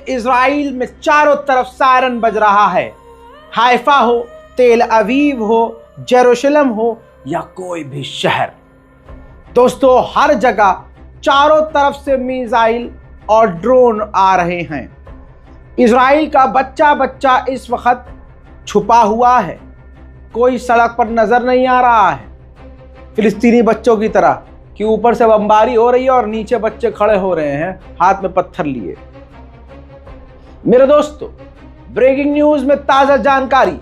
Israel में चारों तरफ सायरन बज रहा है। हाइफा हो, तेल अवीव हो, जेरूशलम हो या कोई भी शहर, दोस्तों हर जगह चारों तरफ से मिसाइल और ड्रोन आ रहे हैं। इजराइल का बच्चा बच्चा इस वक्त छुपा हुआ है, कोई सड़क पर नजर नहीं आ रहा है। फिलिस्तीनी बच्चों की तरह कि ऊपर से बमबारी हो रही है और नीचे बच्चे खड़े हो रहे हैं हाथ में पत्थर लिए। मेरे दोस्तों, ब्रेकिंग न्यूज में ताजा जानकारी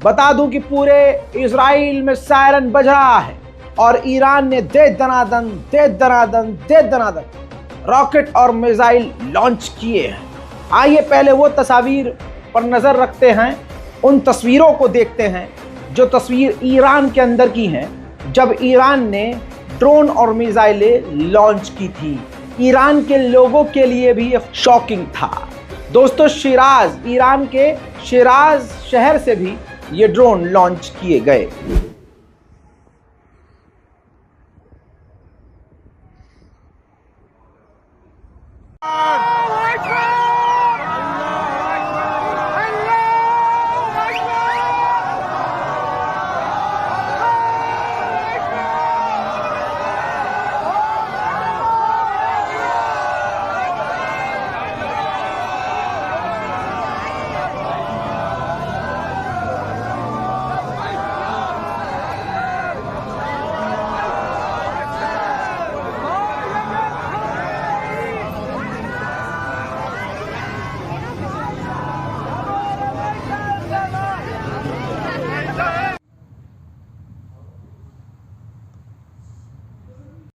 बता दूं कि पूरे इजराइल में सायरन बज रहा है और ईरान ने दे दनादन रॉकेट और मिसाइल लॉन्च किए हैं। आइए पहले वो तस्वीर पर नजर रखते हैं, उन तस्वीरों को देखते हैं जो तस्वीर ईरान के अंदर की हैं जब ईरान ने ड्रोन और मिसाइलें लॉन्च की थी। ईरान के लोगों के लिए भी ये शॉकिंग था। दोस्तों, शिराज, ईरान के शिराज शहर से भी ये ड्रोन लॉन्च किए गए।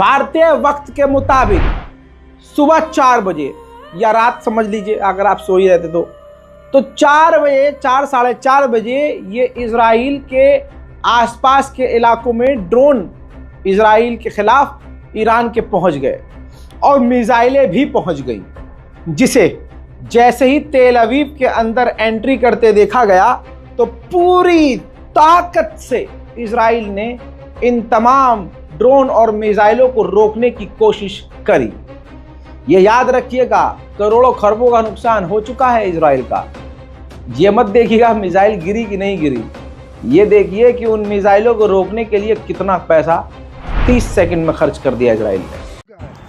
भारतीय वक्त के मुताबिक सुबह 4 बजे या रात समझ लीजिए, अगर आप सो ही रहते तो 4 बजे, 4 साढ़े 4 बजे ये इजराइल के आसपास के इलाकों में ड्रोन इजराइल के खिलाफ ईरान के पहुंच गए और मिसाइलें भी पहुंच गई, जिसे जैसे ही तेल अवीव के अंदर एंट्री करते देखा गया तो पूरी ताकत से इजराइल ने इन तमाम ड्रोन और मिसाइलों को रोकने की कोशिश करी। ये याद रखिएगा, करोड़ों खरबों का नुकसान हो चुका है इजराइल का। ये मत देखिएगा मिसाइल गिरी कि नहीं गिरी, ये देखिए कि उन मिसाइलों को रोकने के लिए कितना पैसा 30 सेकंड में खर्च कर दिया इजराइल ने।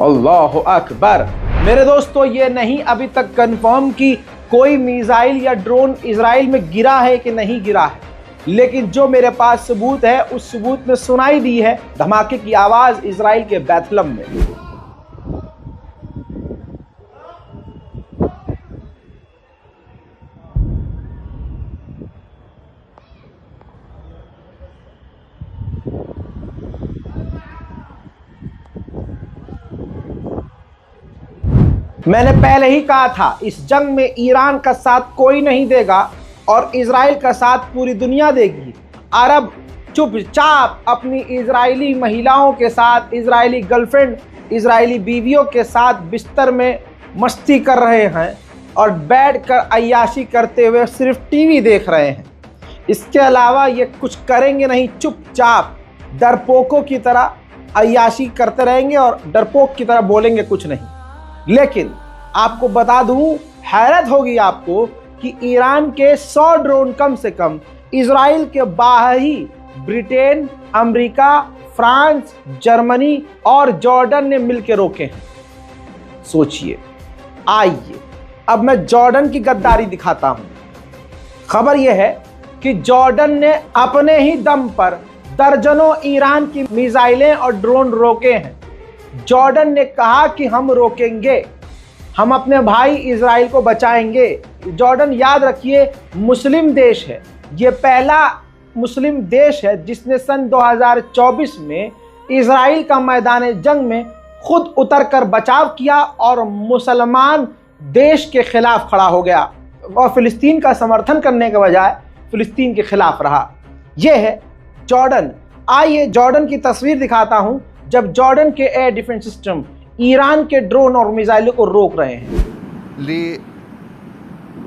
अल्लाह अकबर। मेरे दोस्तों, ये नहीं अभी तक कंफर्म कि कोई मिसाइल या ड्रोन इजराइल में गिरा है कि नहीं गिरा है, लेकिन जो मेरे पास सबूत है उस सबूत में सुनाई दी है धमाके की आवाज इजराइल के बैथलम में। मैंने पहले ही कहा था, इस जंग में ईरान का साथ कोई नहीं देगा और इजराइल का साथ पूरी दुनिया देगी। अरब चुपचाप अपनी इजरायली महिलाओं के साथ, इजरायली गर्लफ्रेंड, इजरायली बीवियों के साथ बिस्तर में मस्ती कर रहे हैं और बैठकर अय्याशी करते हुए सिर्फ टीवी देख रहे हैं। इसके अलावा ये कुछ करेंगे नहीं, चुपचाप डरपोकों की तरह अय्याशी करते रहेंगे और डरपोक की तरह बोलेंगे कुछ नहीं। लेकिन आपको बता दूं, हैरत होगी आपको कि ईरान के 100 ड्रोन कम से कम इजराइल के बाहर ही ब्रिटेन, अमेरिका, फ्रांस, जर्मनी और जॉर्डन ने मिलकर रोके हैं। सोचिए। आइए अब मैं जॉर्डन की गद्दारी दिखाता हूं। खबर यह है कि जॉर्डन ने अपने ही दम पर दर्जनों ईरान की मिसाइलें और ड्रोन रोके हैं। जॉर्डन ने कहा कि हम रोकेंगे, हम अपने भाई इजराइल को बचाएंगे। जॉर्डन, याद रखिए, मुस्लिम देश है। ये पहला मुस्लिम देश है जिसने सन 2024 में इजराइल का मैदान जंग में खुद उतरकर बचाव किया और मुसलमान देश के खिलाफ खड़ा हो गया और फिलिस्तीन का समर्थन करने के बजाय फिलिस्तीन के खिलाफ रहा। यह है जॉर्डन। आइए जॉर्डन की तस्वीर दिखाता हूं जब जॉर्डन के एयर डिफेंस सिस्टम ईरान के ड्रोन और मिसाइलों को रोक रहे हैं।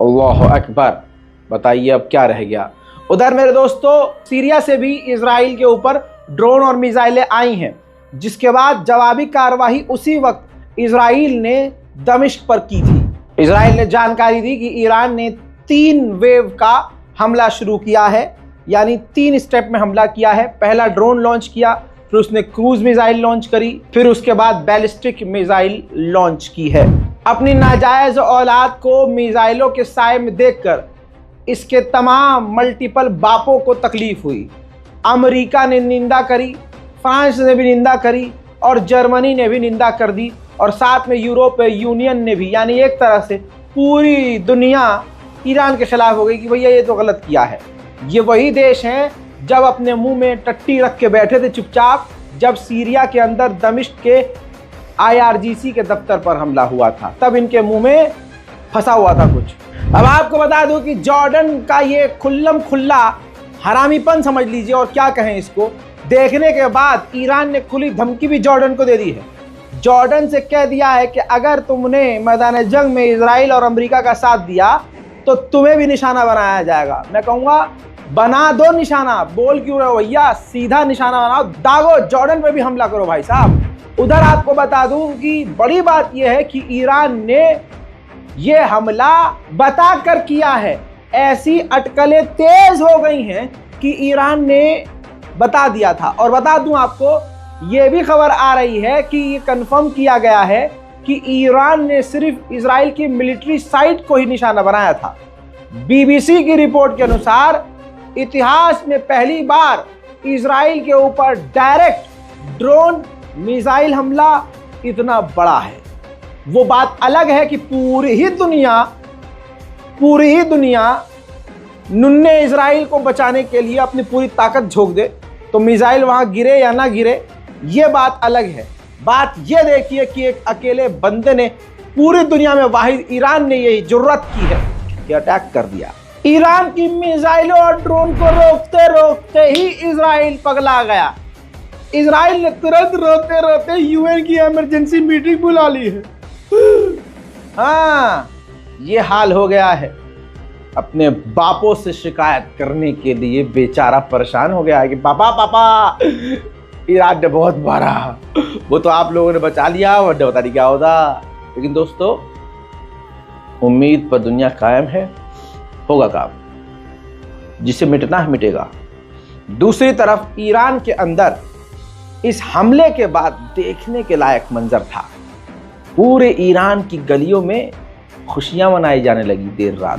अल्लाह अकबर। बताइए अब क्या रह गया। उधर मेरे दोस्तों, सीरिया से भी इजराइल के ऊपर ड्रोन और मिसाइलें आई हैं, जिसके बाद जवाबी कार्रवाई उसी वक्त इजराइल ने दमिश्क पर की थी। इजराइल ने जानकारी दी कि ईरान ने 3 वेव का हमला शुरू किया है, यानी 3 स्टेप में हमला किया है। पहला ड्रोन लॉन्च किया, फिर उसने क्रूज मिसाइल लॉन्च करी, फिर उसके बाद बैलिस्टिक मिसाइल लॉन्च की है। अपनी नाजायज औलाद को मिसाइलों के साए में देखकर इसके तमाम मल्टीपल बापों को तकलीफ हुई। अमेरिका ने निंदा करी, फ्रांस ने भी निंदा करी और जर्मनी ने भी निंदा कर दी, और साथ में यूरोपीय यूनियन ने भी, यानी एक तरह से पूरी दुनिया ईरान के खिलाफ हो गई कि भैया ये तो गलत किया है। ये वही देश हैं जब अपने मुंह में टट्टी रख के बैठे थे चुपचाप, जब सीरिया के अंदर दमिश्क के IRGC के दफ्तर पर हमला हुआ था, तब इनके मुंह में फंसा हुआ था कुछ। अब आपको बता दूं कि जॉर्डन का ये खुल्लम खुल्ला हरामीपन समझ लीजिए, और क्या कहें इसको, देखने के बाद ईरान ने खुली धमकी भी जॉर्डन को दे दी है। जॉर्डन से कह दिया है कि अगर तुमने मैदान जंग में इजराइल और अमेरिका का साथ दिया तो तुम्हें भी निशाना बनाया जाएगा। मैं कहूँगा बना दो निशाना, बोल क्यों रहे हो भैया, सीधा निशाना बनाओ, दागो, जॉर्डन पे भी हमला करो भाई साहब। उधर आपको बता दूं कि बड़ी बात यह है कि ईरान ने यह हमला बताकर किया है। ऐसी अटकलें तेज हो गई हैं कि ईरान ने बता दिया था। और बता दूं आपको, यह भी खबर आ रही है कि ये कंफर्म किया गया है कि ईरान ने सिर्फ इजराइल की मिलिट्री साइट को ही निशाना बनाया था। BBC की रिपोर्ट के अनुसार इतिहास में पहली बार इजराइल के ऊपर डायरेक्ट ड्रोन मिसाइल हमला इतना बड़ा है। वो बात अलग है कि पूरी ही दुनिया नुन्ने इजराइल को बचाने के लिए अपनी पूरी ताकत झोंक दे तो मिसाइल वहां गिरे या ना गिरे, ये बात अलग है। बात ये देखिए कि एक अकेले बंदे ने पूरी दुनिया में वाहिद ईरान ने यही जुर्रत की है कि अटैक कर दिया। ईरान की मिसाइलों और ड्रोन को रोकते रोकते ही इजराइल पगला गया। इजराइल ने तुरंत रोते रोते यूएन की इमरजेंसी मीटिंग बुला ली है। हाँ, ये हाल हो गया है। अपने बापों से शिकायत करने के लिए बेचारा परेशान हो गया है कि पापा ईरान ने बहुत मारा, वो तो आप लोगों ने बचा लिया, वरना पता नहीं क्या होता। लेकिन दोस्तों, उम्मीद पर दुनिया कायम है, होगा काम, जिसे मिटना है मिटेगा। दूसरी तरफ ईरान के अंदर इस हमले के बाद देखने के लायक मंजर था। पूरे ईरान की गलियों में खुशियां मनाई जाने लगी देर रात।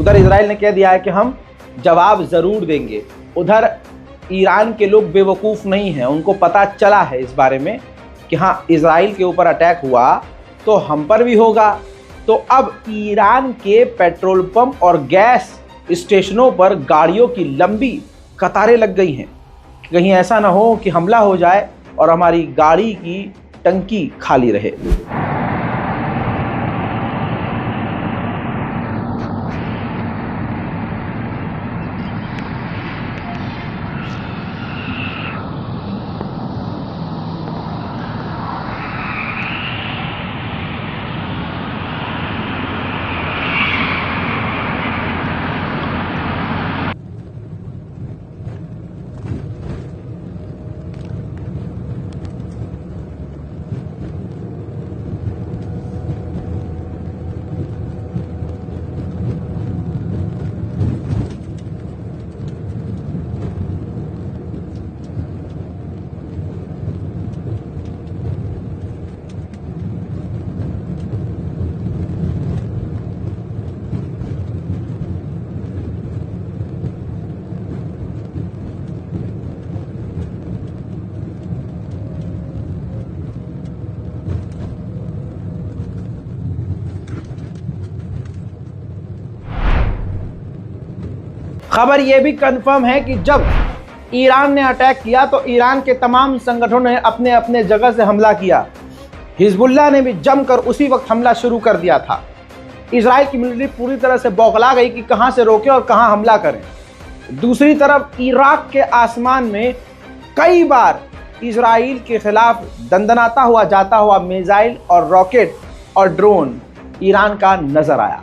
उधर इजराइल ने कह दिया है कि हम जवाब जरूर देंगे। उधर ईरान के लोग बेवकूफ़ नहीं हैं, उनको पता चला है इस बारे में कि हाँ, इजराइल के ऊपर अटैक हुआ तो हम पर भी होगा। तो अब ईरान के पेट्रोल पंप और गैस स्टेशनों पर गाड़ियों की लंबी कतारें लग गई हैं। कहीं ऐसा ना हो कि हमला हो जाए और हमारी गाड़ी की टंकी खाली रहे। खबर यह भी कंफर्म है कि जब ईरान ने अटैक किया तो ईरान के तमाम संगठनों ने अपने अपने जगह से हमला किया। हिजबुल्लाह ने भी जमकर उसी वक्त हमला शुरू कर दिया था। इजराइल की मिलिट्री पूरी तरह से बौखला गई कि कहां से रोके और कहां हमला करें। दूसरी तरफ इराक के आसमान में कई बार इजराइल के खिलाफ दंदनाता हुआ जाता हुआ मिसाइल और रॉकेट और ड्रोन ईरान का नजर आया।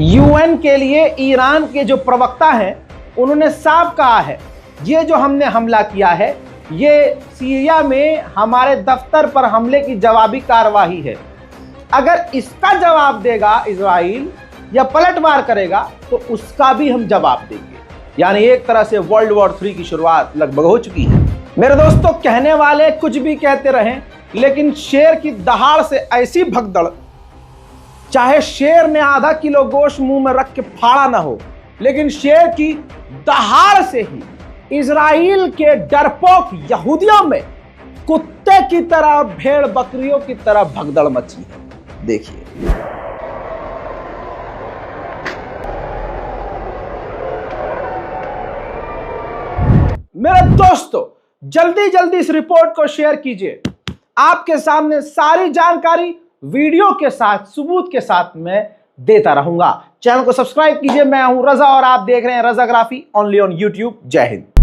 यूएन के लिए ईरान के जो प्रवक्ता हैं उन्होंने साफ कहा है, ये जो हमने हमला किया है ये सीरिया में हमारे दफ्तर पर हमले की जवाबी कार्रवाई है। अगर इसका जवाब देगा इजराइल या पलटवार करेगा तो उसका भी हम जवाब देंगे। यानी एक तरह से वर्ल्ड वॉर 3 की शुरुआत लगभग हो चुकी है। मेरे दोस्तों, कहने वाले कुछ भी कहते रहें, लेकिन शेर की दहाड़ से ऐसी भगदड़, चाहे शेर ने आधा किलो गोश्त मुंह में रख के फाड़ा ना हो, लेकिन शेर की दहाड़ से ही इजराइल के डरपोक यहूदियों में कुत्ते की तरह और भेड़ बकरियों की तरह भगदड़ मची है। देखिए। मेरे दोस्तों, जल्दी जल्दी इस रिपोर्ट को शेयर कीजिए। आपके सामने सारी जानकारी वीडियो के साथ, सबूत के साथ मैं देता रहूंगा। चैनल को सब्सक्राइब कीजिए। मैं हूं रजा और आप देख रहे हैं रजाग्राफी ओनली ऑन यूट्यूब। जय हिंद।